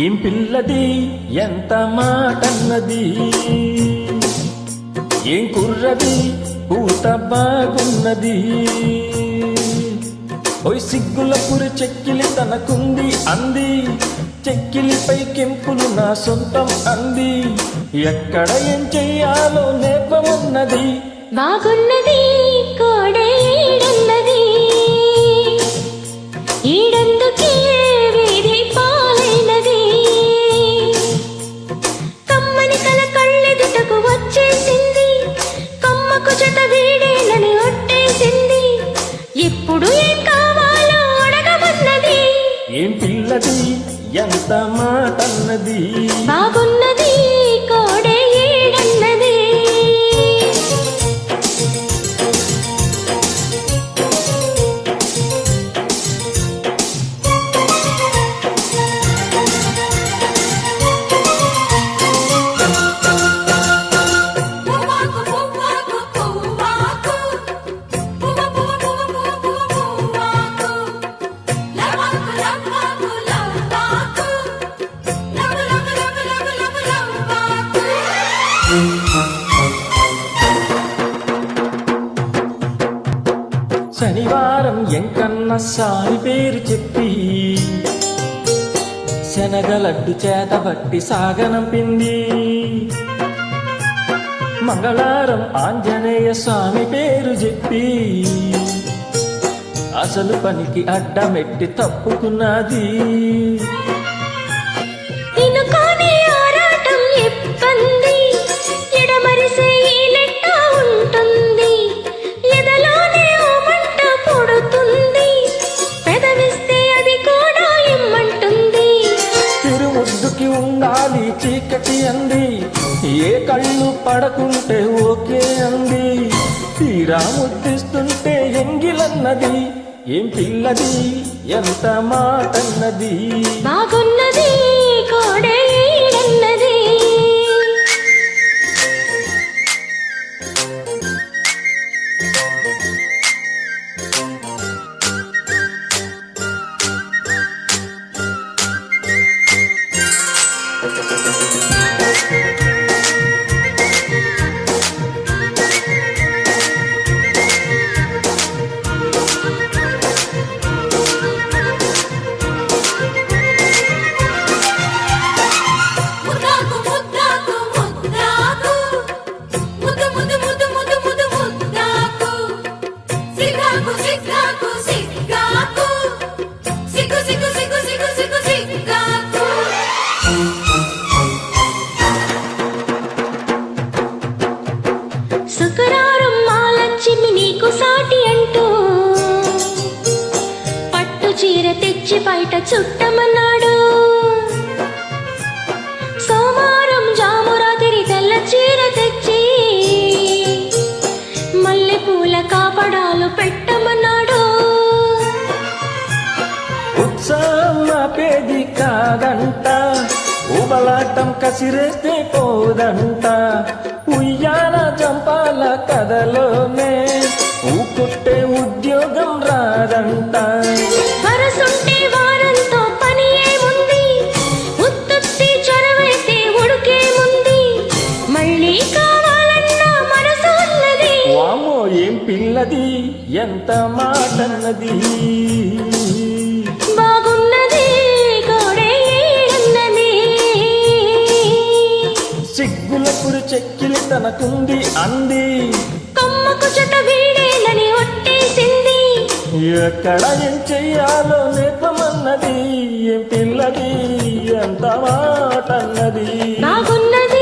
ఏం పిల్లది ఎంత మాటన్నది, ఏం కుర్రది పూత బాగున్నది. ఓయ్ సిగ్గుల పురి చెక్కిలి తనకుంది అంది, చెక్కిలిపై కెంపులు నా సొంతం అంది. ఎక్కడ ఏం చెయ్యాలో నేర్పమున్నది, బాగున్నది కోడేడన్నది. ఈడందుకే వీధి పాలైనది, కమ్మని కల కళ్ళెదుటకు వచ్చేసింది. కమ్మకు జత వీడేనని ఒట్టేసింది. ఇప్పుడు ఏం కావాలో అడగమన్నది. ఏం పిల్లది ఎంత మాటన్నది, బాగున్నది కోడేడన్నది. శనివారం ఎంకన్న సామి పేరు చెప్పి శనగలడ్డు చేతబట్టి సాగనంపింది. మంగళవారం ఆంజనేయ స్వామి పేరు చెప్పి అసలు పనికి అడ్డమెట్టి తప్పుకున్నది. ఉండాలి చీకటి అంది, ఏ కళ్ళు పడకుంటే ఓకే అంది. తీరా ముద్దిస్తుంటే ఎంగిలన్నది. ఏం పిల్లది ఎంత మాటన్నది, బాగున్నది కోడేడన్నది. శుక్రవారం మాలక్ష్మి నీకు సాటి అంటూ పట్టు చీర తెచ్చి బయట చుట్టమన్నాడు. సోమవారం జామురాతిరి తెల్ల చీర తెచ్చి మల్లె పూల కాపడాలు పెట్టమన్నాడు. ఉత్సాహం ఆపేది కాదంట, ఊబలాటం కసిరేస్తే పోదంట. ఉయ్యాల జంపాల కథలోనే ఊకుట్టే ఉద్యోగం రాదంట. వరసుంటే వారంతో పని ఏముంది, ఉత్తుత్తి చొరవైతే ఉడుకేముంది. మళ్ళీ కావాలన్నా మనసు ఉన్నది. వామో ఏం పిల్లది ఎంత మాటన్నది, బాగున్నది కోడేడన్నది. సిగ్గుల పురి చెక్కిలి తనకుంది అంది, కమ్మకు జత వీడేనని ఒట్టేసింది. ఎక్కడ ఏం చెయ్యాలో నేర్పమన్నది. ఏం పిల్లది ఎంత మాటన్నది, బాగున్నది